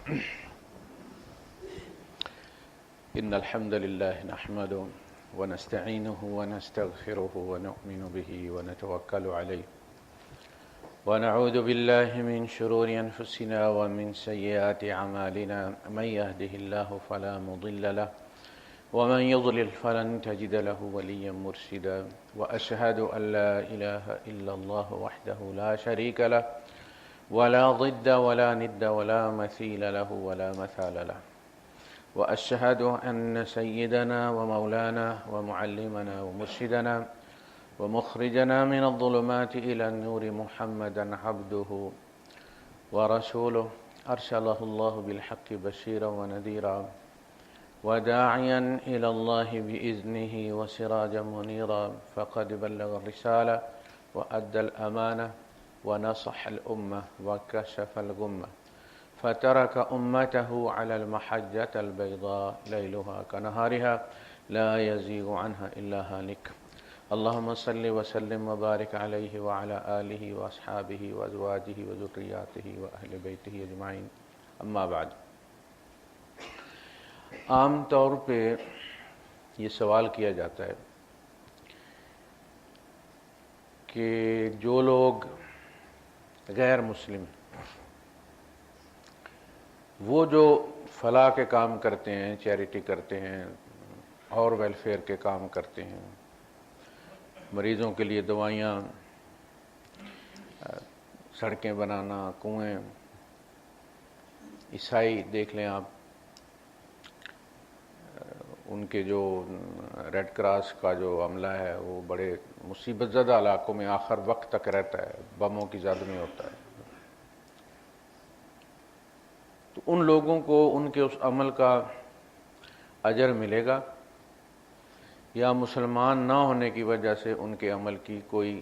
إن الحمد لله نحمده ونستعينه ونستغفره ونؤمن به ونتوكل عليه ونعوذ بالله من شرور أنفسنا ومن سيئات أعمالنا من يهده الله فلا مضل له ومن يضلل فلن تجد له وليا مرشدا وأشهد أن لا إله إلا الله وحده لا شريك له ولا ضد ولا ند ولا مثيل له ولا مثال له وأشهد أن سيدنا ومولانا ومعلمنا ومرشدنا ومخرجنا من الظلمات إلى النور محمدا عبده ورسوله أرسله الله بالحق بشيرا ونذيرا وداعيا إلى الله بإذنه وسراجا منيرا فقد بلغ الرسالة وأدى الأمانة ونصح الأمة وكشف الغمة فترك أمته على المحجة البيضاء ليلها كنهارها لا يزيغ عنها إلا هالك اللهم صل وسلم وبارك عليه وعلى آله وأصحابه وأزواجه وذرياته وأهل بيته أجمعين أما بعد۔ عام طور پہ یہ سوال کیا جاتا ہے کہ جو لوگ غیر مسلم وہ جو فلاح کے کام کرتے ہیں، چیریٹی کرتے ہیں اور ویلفیئر کے کام کرتے ہیں، مریضوں کے لیے دوائیاں، سڑکیں بنانا، کنویں، عیسائی دیکھ لیں آپ، ان کے جو ریڈ کراس کا جو عملہ ہے وہ بڑے مصیبت زدہ علاقوں میں آخر وقت تک رہتا ہے، بموں کی زد میں ہوتا ہے، تو ان لوگوں کو ان کے اس عمل کا اجر ملے گا یا مسلمان نہ ہونے کی وجہ سے ان کے عمل کی کوئی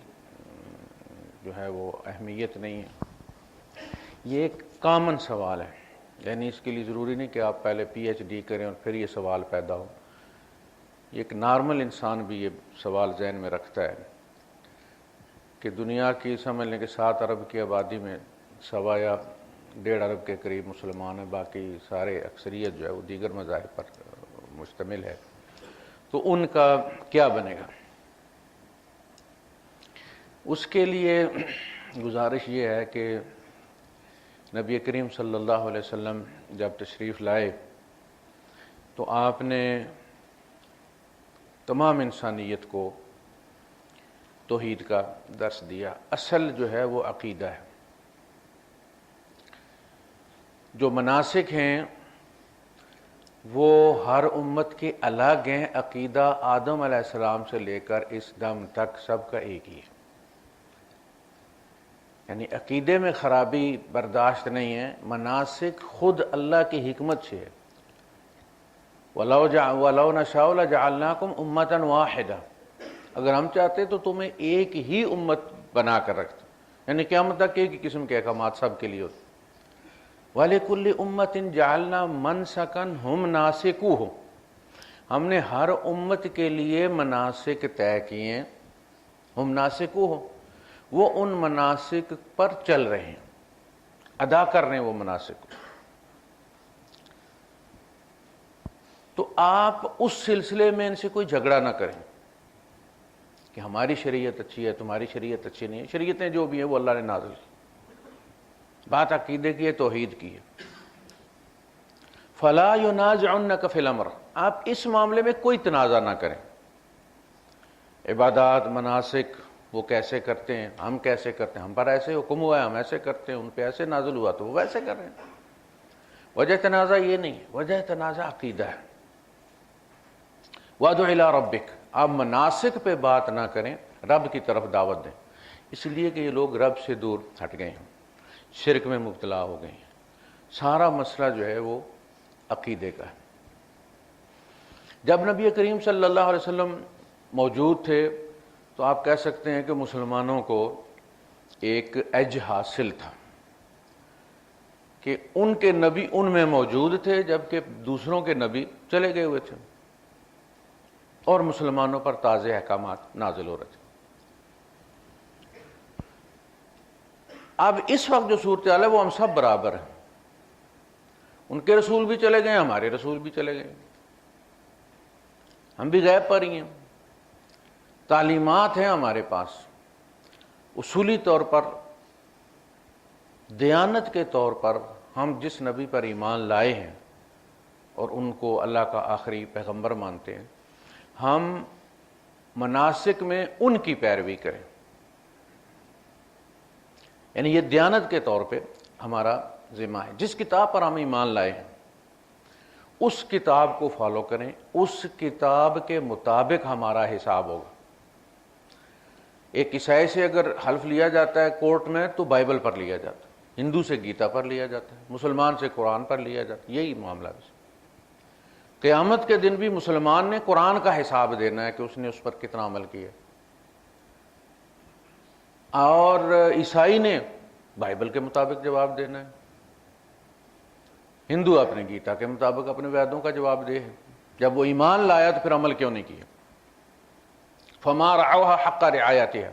جو ہے وہ اہمیت نہیں ہے؟ یہ ایک کامن سوال ہے، یعنی اس کے لیے ضروری نہیں کہ آپ پہلے پی ایچ ڈی کریں اور پھر یہ سوال پیدا ہو۔ ایک نارمل انسان بھی یہ سوال ذہن میں رکھتا ہے کہ دنیا کی سمجھ لیں کہ 7 ارب کی آبادی میں 1.25 یا 1.5 ارب کے قریب مسلمان ہیں، باقی سارے اکثریت جو ہے وہ دیگر مذاہب پر مشتمل ہے، تو ان کا کیا بنے گا؟ اس کے لیے گزارش یہ ہے کہ نبی کریم صلی اللہ علیہ وسلم جب تشریف لائے تو آپ نے تمام انسانیت کو توحید کا درس دیا۔ اصل جو ہے وہ عقیدہ ہے، جو مناسک ہیں وہ ہر امت کے الگ ہیں، عقیدہ آدم علیہ السلام سے لے کر اس دم تک سب کا ایک ہی ہے، یعنی عقیدے میں خرابی برداشت نہیں ہے، مناسک خود اللہ کی حکمت سے ہے۔ وَلَوْ نَشَاءُ لَجَعَلْنَاكُمْ أُمَّةً وَاحِدَةً، اگر ہم چاہتے تو تمہیں ایک ہی امت بنا کر رکھتے، یعنی قیامت تک ایک ہی قسم کے احکامات سب کے لیے ہوتے۔ وَلِكُلِّ أُمَّةٍ جَعَلْنَا مَنْسَكًا هُمْ نَاسِكُوهُ، ہم نے ہر امت کے لیے مناسک طے کیے ہیں، ہم ناسکوہ، وہ ان مناسک پر چل رہے ہیں، ادا کر رہے ہیں وہ مناسک۔ تو آپ اس سلسلے میں ان سے کوئی جھگڑا نہ کریں کہ ہماری شریعت اچھی ہے، تمہاری شریعت اچھی نہیں ہے، شریعتیں جو بھی ہیں وہ اللہ نے نازل کی، بات عقیدے کی ہے، توحید کی ہے۔ فَلَا يُنَازِعُنَّكَ فِي الْأَمْرِ، آپ اس معاملے میں کوئی تنازع نہ کریں، عبادات، مناسک وہ کیسے کرتے ہیں، ہم کیسے کرتے ہیں، ہم پر ایسے حکم ہوا ہے ہم ایسے کرتے ہیں، ان پہ ایسے نازل ہوا تو وہ ویسے کر رہے ہیں، وجہ تنازع یہ نہیں ہے، وجہ تنازع عقیدہ ہے۔ وَادْعُ إِلَىٰ رَبِّكَ، آپ مناسک پہ بات نہ کریں، رب کی طرف دعوت دیں، اس لیے کہ یہ لوگ رب سے دور ہٹ گئے ہیں، شرک میں مبتلا ہو گئے ہیں، سارا مسئلہ جو ہے وہ عقیدے کا ہے۔ جب نبی کریم صلی اللہ علیہ وسلم موجود تھے تو آپ کہہ سکتے ہیں کہ مسلمانوں کو ایک ایج حاصل تھا کہ ان کے نبی ان میں موجود تھے جبکہ دوسروں کے نبی چلے گئے ہوئے تھے اور مسلمانوں پر تازہ احکامات نازل ہو رہے تھے۔ اب اس وقت جو صورتحال ہے وہ ہم سب برابر ہیں، ان کے رسول بھی چلے گئے، ہمارے رسول بھی چلے گئے، ہم بھی غیب پر ہی ہیں۔ تعلیمات ہیں ہمارے پاس، اصولی طور پر دیانت کے طور پر ہم جس نبی پر ایمان لائے ہیں اور ان کو اللہ کا آخری پیغمبر مانتے ہیں، ہم مناسک میں ان کی پیروی کریں، یعنی یہ دیانت کے طور پہ ہمارا ذمہ ہے۔ جس کتاب پر ہم ایمان لائے ہیں اس کتاب کو فالو کریں، اس کتاب کے مطابق ہمارا حساب ہوگا۔ ایک عیسائی سے اگر حلف لیا جاتا ہے کورٹ میں تو بائبل پر لیا جاتا ہے، ہندو سے گیتا پر لیا جاتا ہے، مسلمان سے قرآن پر لیا جاتا ہے، یہی معاملہ ہے۔ قیامت کے دن بھی مسلمان نے قرآن کا حساب دینا ہے کہ اس نے اس پر کتنا عمل کیا، اور عیسائی نے بائبل کے مطابق جواب دینا ہے، ہندو اپنے گیتا کے مطابق اپنے ویدوں کا جواب دے ہے۔ جب وہ ایمان لایا تو پھر عمل کیوں نہیں کیا؟ فما رعوها حق رعایتها،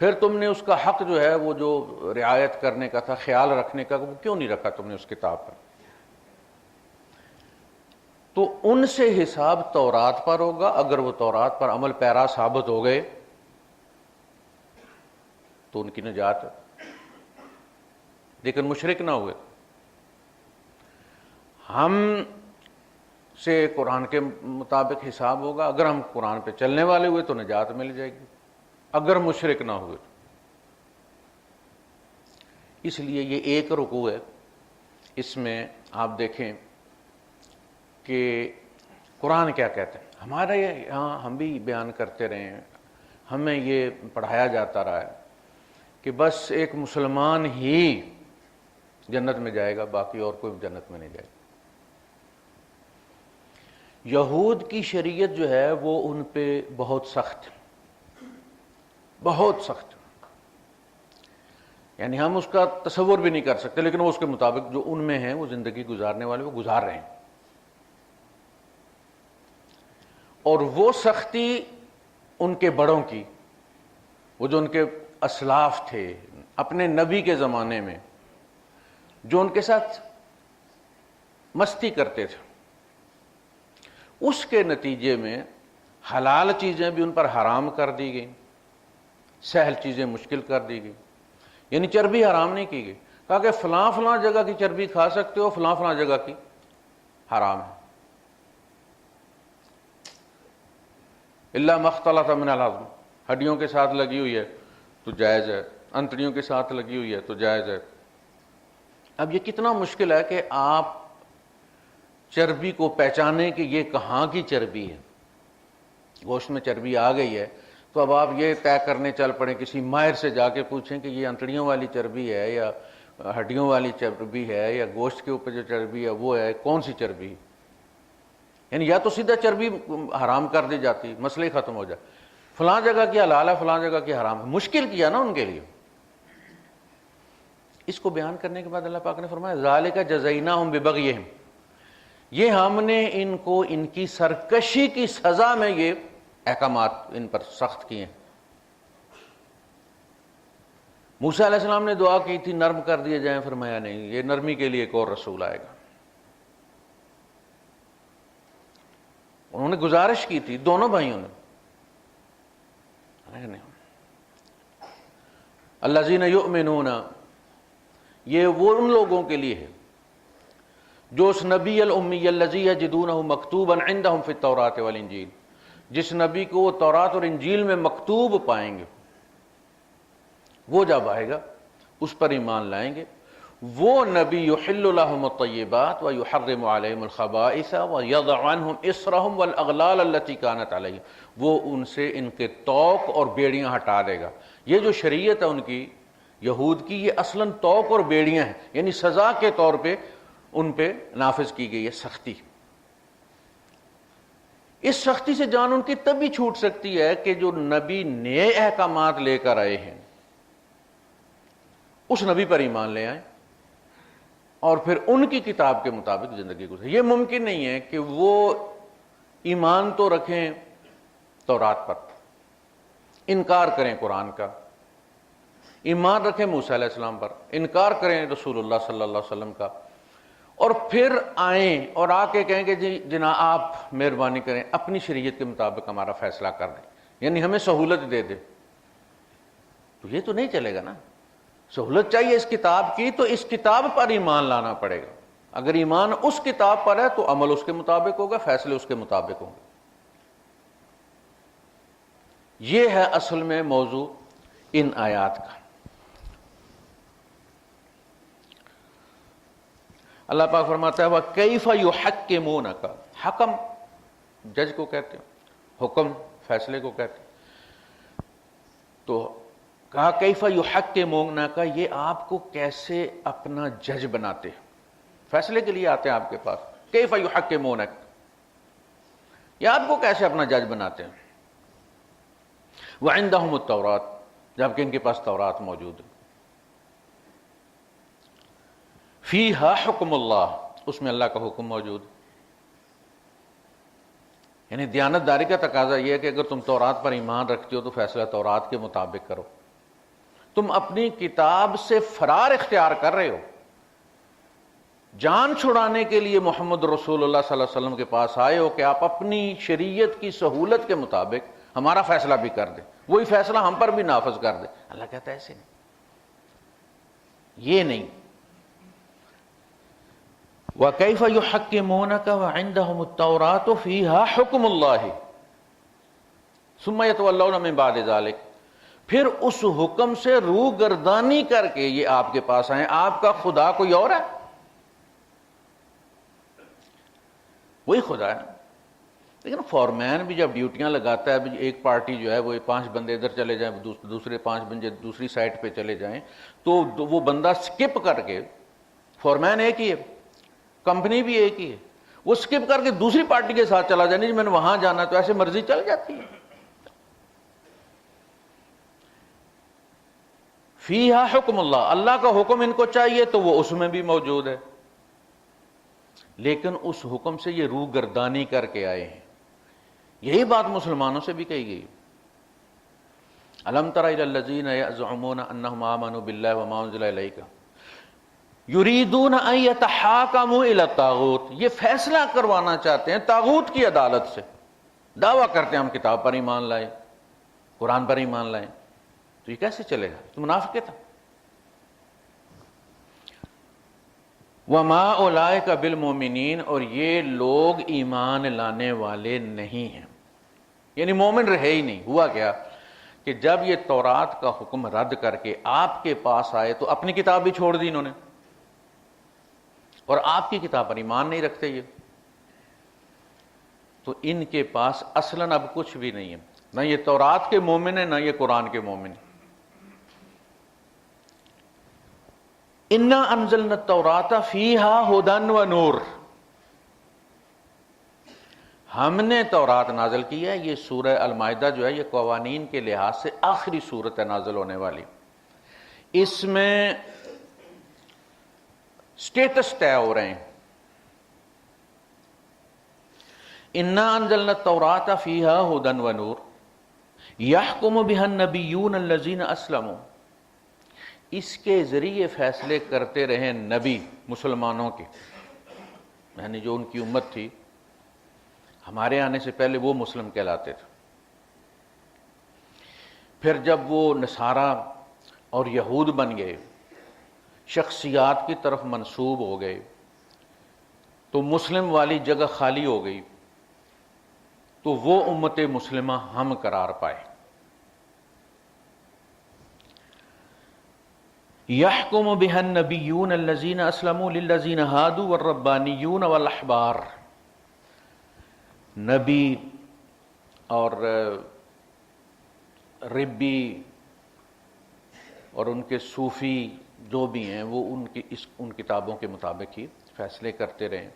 پھر تم نے اس کا حق جو ہے وہ جو رعایت کرنے کا تھا، خیال رکھنے کا، وہ کیوں نہیں رکھا تم نے اس کتاب پر؟ تو ان سے حساب تورات پر ہوگا، اگر وہ تورات پر عمل پیرا ثابت ہو گئے تو ان کی نجات ہے، لیکن مشرک نہ ہوئے۔ ہم سے قرآن کے مطابق حساب ہوگا، اگر ہم قرآن پہ چلنے والے ہوئے تو نجات مل جائے گی، اگر مشرک نہ ہوئے تو۔ اس لیے یہ ایک رکوع ہے، اس میں آپ دیکھیں کہ قرآن کیا کہتے ہیں۔ ہمارے یہاں ہم بھی بیان کرتے رہے ہیں، ہمیں یہ پڑھایا جاتا رہا ہے کہ بس ایک مسلمان ہی جنت میں جائے گا، باقی اور کوئی جنت میں نہیں جائے گا۔ یہود کی شریعت جو ہے وہ ان پہ بہت سخت، بہت سخت، یعنی ہم اس کا تصور بھی نہیں کر سکتے، لیکن وہ اس کے مطابق جو ان میں ہیں وہ زندگی گزارنے والے وہ گزار رہے ہیں۔ اور وہ سختی ان کے بڑوں کی، وہ جو ان کے اسلاف تھے اپنے نبی کے زمانے میں، جو ان کے ساتھ مستی کرتے تھے، اس کے نتیجے میں حلال چیزیں بھی ان پر حرام کر دی گئیں، سہل چیزیں مشکل کر دی گئی، یعنی چربی حرام نہیں کی گئی، کہا کہ فلاں فلاں جگہ کی چربی کھا سکتے ہو، فلاں فلاں جگہ کی حرام ہے۔ الا ما اختلط من العظم، ہڈیوں کے ساتھ لگی ہوئی ہے تو جائز ہے، انتڑیوں کے ساتھ لگی ہوئی ہے تو جائز ہے۔ اب یہ کتنا مشکل ہے کہ آپ چربی کو پہچانیں کہ یہ کہاں کی چربی ہے۔ گوشت میں چربی آ گئی ہے تو اب آپ یہ طے کرنے چل پڑیں، کسی ماہر سے جا کے پوچھیں کہ یہ انتڑیوں والی چربی ہے یا ہڈیوں والی چربی ہے یا گوشت کے اوپر جو چربی ہے وہ ہے، کون سی چربی ہے؟ یعنی یا تو سیدھا چربی حرام کر دی جاتی، مسئلہ ختم ہو جائے، فلاں جگہ کی حلال ہے فلاں جگہ کی حرام ہے، مشکل کیا نا ان کے لیے۔ اس کو بیان کرنے کے بعد اللہ پاک نے فرمایا ذالک جزیناہم ببغیہم، یہ ہم نے ان کو ان کی سرکشی کی سزا میں یہ احکامات ان پر سخت کیے ہیں۔ موسیٰ علیہ السلام نے دعا کی تھی نرم کر دیے جائیں، فرمایا نہیں، یہ نرمی کے لیے ایک اور رسول آئے گا۔ انہوں نے گزارش کی تھی دونوں بھائیوں نے، الذین یؤمنون، یہ وہ ان لوگوں کے لیے ہے جو اس نبی الامی الذی یجدونہ مکتوبا عندہم فی التوراۃ والانجیل، جس نبی کو وہ تورات اور انجیل میں مکتوب پائیں گے، وہ جب آئے گا اس پر ایمان لائیں گے۔ وہ نبی یحل لہم الطیبات ویحرم علیہم الخبائث ویضع عنہم اصرہم والاغلال التی کانت علیہم، وہ ان سے ان کے طوق اور بیڑیاں ہٹا دے گا۔ یہ جو شریعت ہے ان کی یہود کی، یہ اصلاً طوق اور بیڑیاں ہیں، یعنی سزا کے طور پہ ان پہ نافذ کی گئی ہے سختی۔ اس سختی سے جان ان کی تب بھی چھوٹ سکتی ہے کہ جو نبی نئے احکامات لے کر آئے ہیں اس نبی پر ایمان لے آئیں اور پھر ان کی کتاب کے مطابق زندگی گزاریں۔ یہ ممکن نہیں ہے کہ وہ ایمان تو رکھیں تورات پر، انکار کریں قرآن کا، ایمان رکھیں موسیٰ علیہ السلام پر، انکار کریں رسول اللہ صلی اللہ علیہ وسلم کا، اور پھر آئیں اور آ کے کہیں کہ جی جناب آپ مہربانی کریں اپنی شریعت کے مطابق ہمارا فیصلہ کر دیں، یعنی ہمیں سہولت دے دیں، تو یہ تو نہیں چلے گا نا۔ سہولت چاہیے اس کتاب کی، تو اس کتاب پر ایمان لانا پڑے گا۔ اگر ایمان اس کتاب پر ہے تو عمل اس کے مطابق ہوگا، فیصلے اس کے مطابق ہوں گے۔ یہ ہے اصل میں موضوع ان آیات کا۔ اللہ پاک فرماتا ہے وَكَيْفَ يُحَكِّمُونَكَ، حکم جج کو کہتے ہیں، حکم فیصلے کو کہتے ہیں۔ تو کہا کیف یحکمونک، یہ آپ کو کیسے اپنا جج بناتے ہیں، فیصلے کے لیے آتے ہیں آپ کے پاس، کیف یحکمونک، یہ آپ کو کیسے اپنا جج بناتے ہیں۔ وعندہم التوراۃ، جبکہ ان کے پاس تورات موجود ہے، فیہا حکم اللہ، اس میں اللہ کا حکم موجود ہے۔ یعنی دیانتداری کا تقاضا یہ ہے کہ اگر تم تورات پر ایمان رکھتے ہو تو فیصلہ تورات کے مطابق کرو۔ تم اپنی کتاب سے فرار اختیار کر رہے ہو، جان چھڑانے کے لیے محمد رسول اللہ صلی اللہ علیہ وسلم کے پاس آئے ہو کہ آپ اپنی شریعت کی سہولت کے مطابق ہمارا فیصلہ بھی کر دیں، وہی فیصلہ ہم پر بھی نافذ کر دیں۔ اللہ کہتا ہے ایسے نہیں، یہ نہیں۔ وَكَيْفَ يُحَكِّمُونَكَ وَعِندَهُمُ التَّوْرَاةُ فِيهَا حُكْمُ اللَّهِ ثُمَّ يَتَوَلَّوْنَ مِن بَعْدِ ذَلِكَ، پھر اس حکم سے روگردانی کر کے یہ آپ کے پاس آئیں، آپ کا خدا کوئی اور ہے؟ وہی خدا ہے۔ لیکن فورمین بھی جب ڈیوٹیاں لگاتا ہے، ایک پارٹی جو ہے وہ 5 بندے ادھر چلے جائیں، دوسرے 5 بندے دوسری سائٹ پہ چلے جائیں، تو وہ بندہ سکپ کر کے، فورمین ایک ہی ہے، کمپنی بھی ایک ہی ہے، وہ سکپ کر کے دوسری پارٹی کے ساتھ چلا جائے، نہیں میں نے وہاں جانا، تو ایسے مرضی چل جاتی ہے۔ فیہا حکم اللہ، اللہ کا حکم ان کو چاہیے تو وہ اس میں بھی موجود ہے، لیکن اس حکم سے یہ روگردانی کر کے آئے ہیں۔ یہی بات مسلمانوں سے بھی کہی گئی۔ الم تر الی الذین یزعمون انہم آمنوا باللہ وما انزل الیک یریدون ان یتحاکموا الی الطاغوت، یہ فیصلہ کروانا چاہتے ہیں طاغوت کی عدالت سے، دعویٰ کرتے ہیں ہم کتاب پر ایمان لائیں، قرآن پر ایمان لائیں، تو یہ کیسے چلے گا؟ تو منافقت ہے۔ وما اولئک بالمؤمنین، اور یہ لوگ ایمان لانے والے نہیں ہیں، یعنی مومن رہے ہی نہیں۔ ہوا کیا کہ جب یہ تورات کا حکم رد کر کے آپ کے پاس آئے تو اپنی کتاب بھی چھوڑ دی انہوں نے، اور آپ کی کتاب پر ایمان نہیں رکھتے یہ، تو ان کے پاس اصلاً اب کچھ بھی نہیں ہے، نہ یہ تورات کے مومن ہیں نہ یہ قرآن کے مومن ہیں۔ انا انزلنا التوراۃ فیہا ھدی ونور، ہم نے تورات نازل کی ہے۔ یہ سورہ المائدہ جو ہے یہ قوانین کے لحاظ سے آخری سورت ہے نازل ہونے والی، اس میں سٹیٹس طے ہو رہے ہیں۔ انا انزلنا التوراۃ فیہا ھدی ونور یحکم بہا النبیون الذین اسلموا، اس کے ذریعے فیصلے کرتے رہے نبی مسلمانوں کے، یعنی جو ان کی امت تھی، ہمارے آنے سے پہلے وہ مسلم کہلاتے تھے۔ پھر جب وہ نصارہ اور یہود بن گئے، شخصیات کی طرف منسوب ہو گئے، تو مسلم والی جگہ خالی ہو گئی، تو وہ امت مسلمہ ہم قرار پائے۔ یحکم بہا النبیون الذین اسلموا للذین ہادوا والربانیون والاحبار، نبی اور ربی اور ان کے صوفی جو بھی ہیں وہ ان کتابوں کے مطابق ہی فیصلے کرتے رہے۔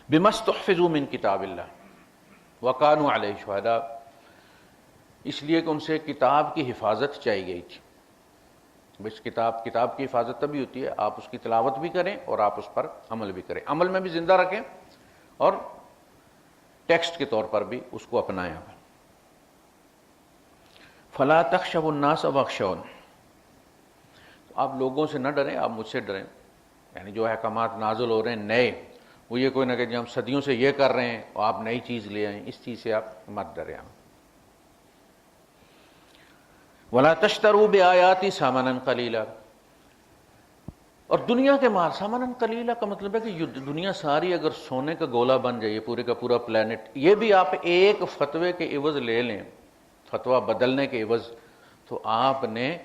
بما استحفظوا من کتاب اللہ وکانوا علیہ شہداء، اس لیے کہ ان سے کتاب کی حفاظت چاہی گئی تھی۔ بس کتاب کی حفاظت تبھی ہوتی ہے آپ اس کی تلاوت بھی کریں اور آپ اس پر عمل بھی کریں، عمل میں بھی زندہ رکھیں اور ٹیکسٹ کے طور پر بھی اس کو اپنائیں۔ فلا تخشوا الناس واخشون، آپ لوگوں سے نہ ڈریں، آپ مجھ سے ڈریں۔ یعنی جو احکامات نازل ہو رہے ہیں نئے، وہ یہ کوئی نہ کہ ہم صدیوں سے یہ کر رہے ہیں اور آپ نئی چیز لے آئیں، اس چیز سے آپ مت ڈریں۔ وَلَا تَشْتَرُوا بِآيَاتِي ثَمَنًا قَلِيلًا، اور دنیا کے مال، ثمنًا قلیلا کا مطلب ہے کہ یہ دنیا ساری اگر سونے کا گولا بن جائے، پورے کا پورا پلانٹ، یہ بھی آپ ایک فتوے کے عوض لے لیں، فتویٰ بدلنے کے عوض، تو آپ نے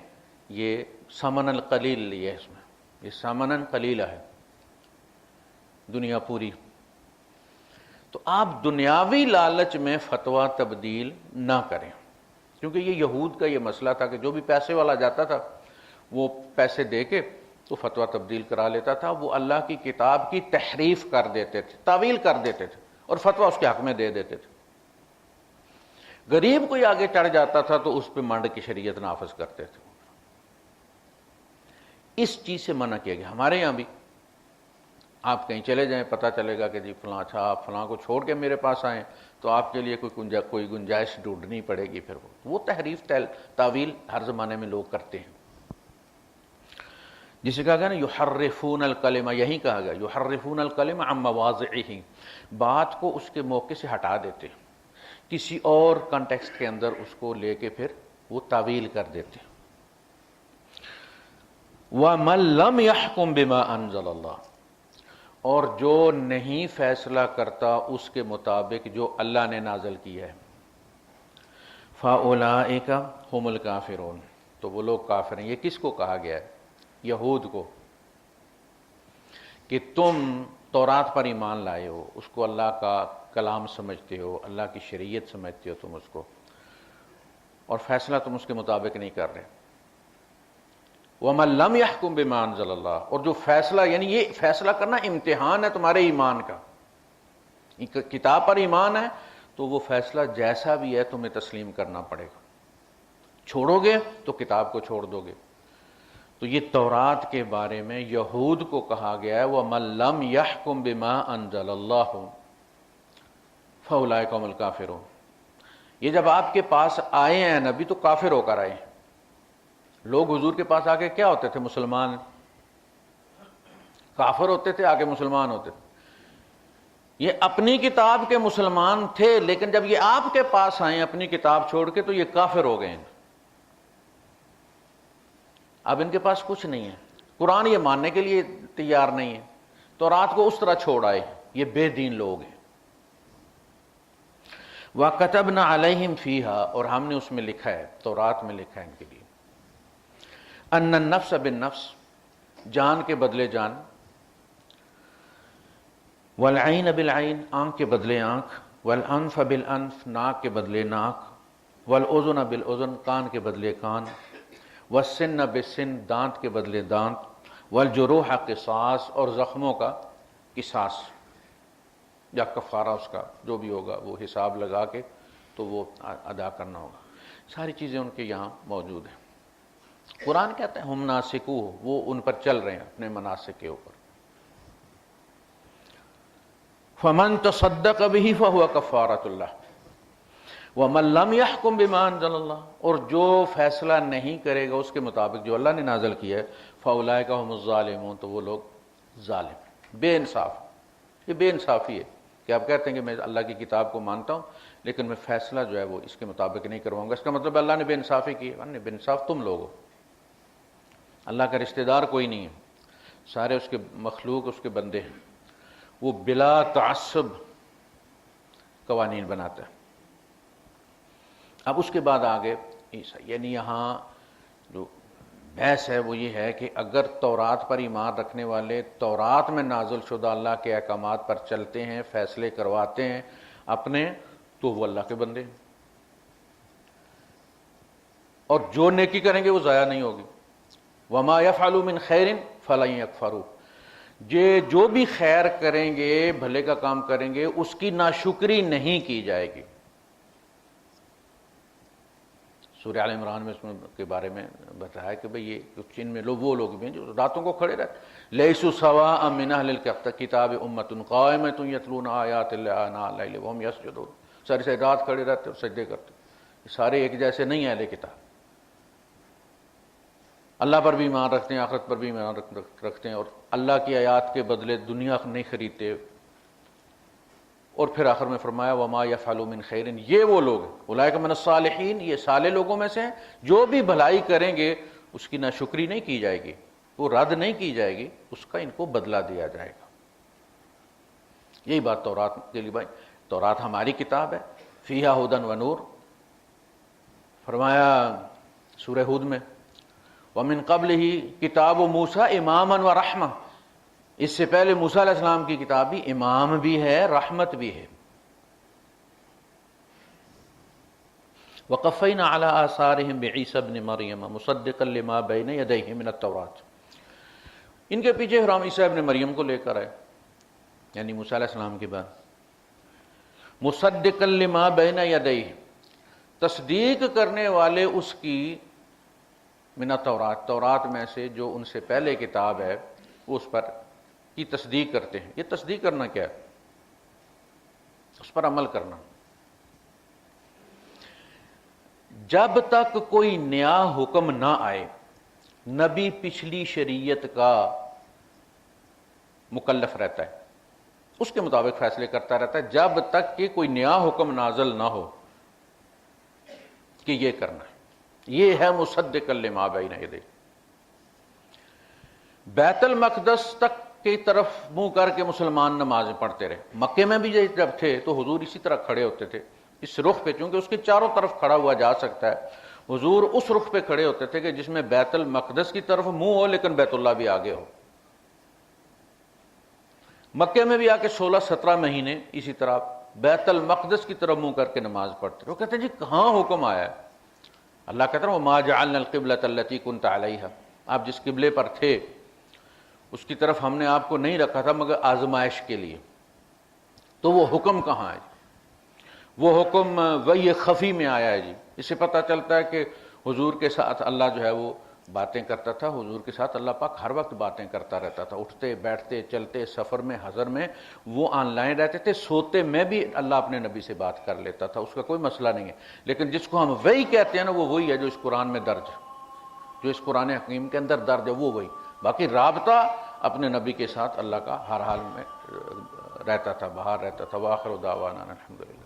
یہ ثمنًا قلیل لیا ہے، اس میں یہ ثمنًا قلیلا ہے، دنیا پوری۔ تو آپ دنیاوی لالچ میں فتویٰ تبدیل نہ کریں، کیونکہ یہ یہود کا یہ مسئلہ تھا کہ جو بھی پیسے والا جاتا تھا وہ پیسے دے کے تو فتویٰ تبدیل کرا لیتا تھا، وہ اللہ کی کتاب کی تحریف کر دیتے تھے، تعویل کر دیتے تھے اور فتویٰ اس کے حق میں دے دیتے تھے۔ غریب کوئی آگے چڑھ جاتا تھا تو اس پہ منڈ کی شریعت نافذ کرتے تھے۔ اس چیز سے منع کیا گیا۔ ہمارے یہاں بھی آپ کہیں چلے جائیں، پتہ چلے گا کہ جی فلاں، اچھا آپ فلاں کو چھوڑ کے میرے پاس آئیں تو آپ کے لیے کوئی گنجائش ڈھونڈنی پڑے گی، پھر وہ تحریف تعویل ہر زمانے میں لوگ کرتے ہیں۔ جسے کہا گیا نا یحرفون الکلمہ، یہی کہا گیا یحرفون الکلمہ عن مواضعہ، بات کو اس کے موقع سے ہٹا دیتے، کسی اور کانٹیکسٹ کے اندر اس کو لے کے پھر وہ تعویل کر دیتے۔ وَمَن لَّمْ يَحْكُم بِمَا أَنزَلَ اللَّهُ، اور جو نہیں فیصلہ کرتا اس کے مطابق جو اللہ نے نازل کیا ہے، فَأُولَٰئِكَ هُمُ الْكَافِرُونَ، تو وہ لوگ کافر ہیں۔ یہ کس کو کہا گیا ہے؟ یہود کو، کہ تم تورات پر ایمان لائے ہو، اس کو اللہ کا کلام سمجھتے ہو، اللہ کی شریعت سمجھتے ہو تم اس کو، اور فیصلہ تم اس کے مطابق نہیں کر رہے۔ وَمَن لَّمْ يَحْكُم بِمَا أَنزَلَ اللَّهُ، اور جو فیصلہ، یعنی یہ فیصلہ کرنا امتحان ہے تمہارے ایمان کا، کتاب پر ایمان ہے تو وہ فیصلہ جیسا بھی ہے تمہیں تسلیم کرنا پڑے گا، چھوڑو گے تو کتاب کو چھوڑ دو گے۔ تو یہ تورات کے بارے میں یہود کو کہا گیا ہے وَمَن لَّمْ يَحْكُم بِمَا أَنزَلَ اللَّهُ فَأُولَٰئِكَ هُمُ الْكَافِرُونَ۔ یہ جب آپ کے پاس آئے ہیں نبی تو کافر ہو کر آئے ہیں۔ لوگ حضور کے پاس آ کے کیا ہوتے تھے؟ مسلمان، کافر ہوتے تھے، آگے مسلمان ہوتے تھے۔ یہ اپنی کتاب کے مسلمان تھے، لیکن جب یہ آپ کے پاس آئے اپنی کتاب چھوڑ کے تو یہ کافر ہو گئے ہیں۔ اب ان کے پاس کچھ نہیں ہے، قرآن یہ ماننے کے لیے تیار نہیں ہے، تو رات کو اس طرح چھوڑ آئے، یہ بے دین لوگ ہیں۔ وَكَتَبْنَا عَلَيْهِمْ فِيهَا، اور ہم نے اس میں لکھا ہے، تورات میں لکھا ہے ان کے لیے، أَنَّ النَّفْسَ بِالنَّفْسِ، جان کے بدلے جان، وَالْعَيْنَ بِالْعَيْنِ، آنکھ کے بدلے آنکھ، وَالْأَنْفَ بِالْأَنْفِ، ناک کے بدلے ناک، وَالْأُذُنَ بِالْأُذُنِ، کان کے بدلے کان، وَالسِّنَّ بِالسِّنِّ، دانت کے بدلے دانت، وَالْجُرُوحَ قِصَاص، اور زخموں کا قصاص یا کفارہ، اس کا جو بھی ہوگا وہ حساب لگا کے تو وہ ادا کرنا ہوگا۔ ساری چیزیں ان کے یہاں موجود ہیں۔ قرآن کہتا ہے ہم ناسکو، وہ ان پر چل رہے ہیں، اپنے مناسک کے اوپر۔ فَمَن تَصَدَّقَ بِهِ فَهُوَ كَفَّارَةٌ لَّهُ وَمَن لَّمْ يَحْكُم بِمَا أَنزَلَ اللَّهُ، اور جو فیصلہ نہیں کرے گا اس کے مطابق جو اللہ نے نازل کیا ہے، فَأُولَٰئِكَ هُمُ الظَّالِمُونَ، تو وہ لوگ ظالم، بے انصاف۔ یہ بے انصافی ہے کہ آپ کہتے ہیں کہ میں اللہ کی کتاب کو مانتا ہوں لیکن میں فیصلہ جو ہے وہ اس کے مطابق نہیں کرواؤں گا، اس کا مطلب اللہ نے بے انصافی کی ہے۔ بے انصاف تم لوگ ہو، اللہ کا رشتہ دار کوئی نہیں ہے، سارے اس کے مخلوق اس کے بندے ہیں، وہ بلا تعصب قوانین بناتا ہے۔ اب اس کے بعد آگے یعنی یہاں جو بحث ہے وہ یہ ہے کہ اگر تورات پر ایمان رکھنے والے تورات میں نازل شدہ اللہ کے احکامات پر چلتے ہیں، فیصلے کرواتے ہیں اپنے، تو وہ اللہ کے بندے ہیں، اور جو نیکی کریں گے وہ ضائع نہیں ہوگی۔ وَمَا يَفْعَلُوا مِنْ خَيْرٍ فَلَن يَكْفَرُوا، جو بھی خیر کریں گے، بھلے کا کام کریں گے، اس کی ناشکری نہیں کی جائے گی۔ سورہ آل عمران میں اس میں کے بارے میں بتایا کہ بھئی یہ کچھ ان میں وہ لوگ بھی ہیں جو راتوں کو کھڑے رہتے، لیسوا سواء من اہل الکتاب امۃ قائمۃ یتلون آیات اللہ آناء اللیل وہم یسجدون، ساری رات کھڑے رہتے اور سجدے کرتے، سارے ایک جیسے نہیں ہیں اہل کتاب۔ اللہ پر بھی ایمان رکھتے ہیں، آخرت پر بھی ایمان رکھتے ہیں، اور اللہ کی آیات کے بدلے دنیا نہیں خریدتے۔ اور پھر آخر میں فرمایا وما یفعلوا من خیر، یہ وہ لوگ ہیں اولئک من الصالحین، یہ صالح لوگوں میں سے ہیں، جو بھی بھلائی کریں گے اس کی ناشکری نہیں کی جائے گی، وہ رد نہیں کی جائے گی، اس کا ان کو بدلہ دیا جائے گا۔ یہی بات تورات کے لیے، بھائی تورات ہماری کتاب ہے، فیہا ھدی و نور، فرمایا سورہ ہود میں ومن قبلہ کتاب موسیٰ اماما و رحمہ، اس سے پہلے موسیٰ علیہ السلام کی کتاب بھی امام بھی ہے، رحمت بھی ہے۔ وقفینا علی آثارہم بعیسی ابن مریم مصدقا لما بین یدیہ من التوراۃ، ان کے پیچھے ہم عیسیٰ ابن مریم کو لے کر آئے، یعنی موسیٰ علیہ السلام کے بعد، مصدقا لما بین یدیہ، تصدیق کرنے والے اس کی، من التوراۃ، تورات میں سے جو ان سے پہلے کتاب ہے اس پر کی تصدیق کرتے ہیں۔ یہ تصدیق کرنا کیا ہے؟ اس پر عمل کرنا۔ جب تک کوئی نیا حکم نہ آئے نبی پچھلی شریعت کا مکلف رہتا ہے، اس کے مطابق فیصلے کرتا رہتا ہے جب تک کہ کوئی نیا حکم نازل نہ ہو کہ یہ کرنا ہے۔ یہ ہے مصدقا لما بین یدیہ۔ بیت المقدس تک کی طرف منہ کر کے مسلمان نمازیں پڑھتے رہے، مکے میں بھی جب تھے تو حضور اسی طرح کھڑے ہوتے تھے اس رخ پہ، چونکہ اس کے چاروں طرف کھڑا ہوا جا سکتا ہے، حضور اس رخ پہ کھڑے ہوتے تھے کہ جس میں بیت المقدس کی طرف منہ ہو لیکن بیت اللہ بھی آگے ہو۔ مکے میں بھی آ کے 16-17 مہینے اسی طرح بیت المقدس کی طرف منہ کر کے نماز پڑھتے رہے۔ وہ کہتے ہیں جی کہاں حکم آیا ہے؟ اللہ کہتا ہے وما جعلنا القبلۃ التی کنت علیہا، آپ جس قبلے پر تھے اس کی طرف ہم نے آپ کو نہیں رکھا تھا مگر آزمائش کے لیے۔ تو وہ حکم کہاں ہے؟ وہ حکم وحی خفی میں آیا ہے جی۔ اس سے پتہ چلتا ہے کہ حضور کے ساتھ اللہ جو ہے وہ باتیں کرتا تھا، حضور کے ساتھ اللہ پاک ہر وقت باتیں کرتا رہتا تھا، اٹھتے بیٹھتے چلتے سفر میں حضر میں وہ آن لائن رہتے تھے، سوتے میں بھی اللہ اپنے نبی سے بات کر لیتا تھا، اس کا کوئی مسئلہ نہیں ہے۔ لیکن جس کو ہم وحی کہتے ہیں نا وہ وہی ہے جو اس قرآن میں درج ہے، جو اس قرآن حکیم کے اندر درج ہے، وہ وہی۔ باقی رابطہ اپنے نبی کے ساتھ اللہ کا ہر حال میں رہتا تھا، باہر رہتا تھا۔ وآخر دعوانا الحمدللہ۔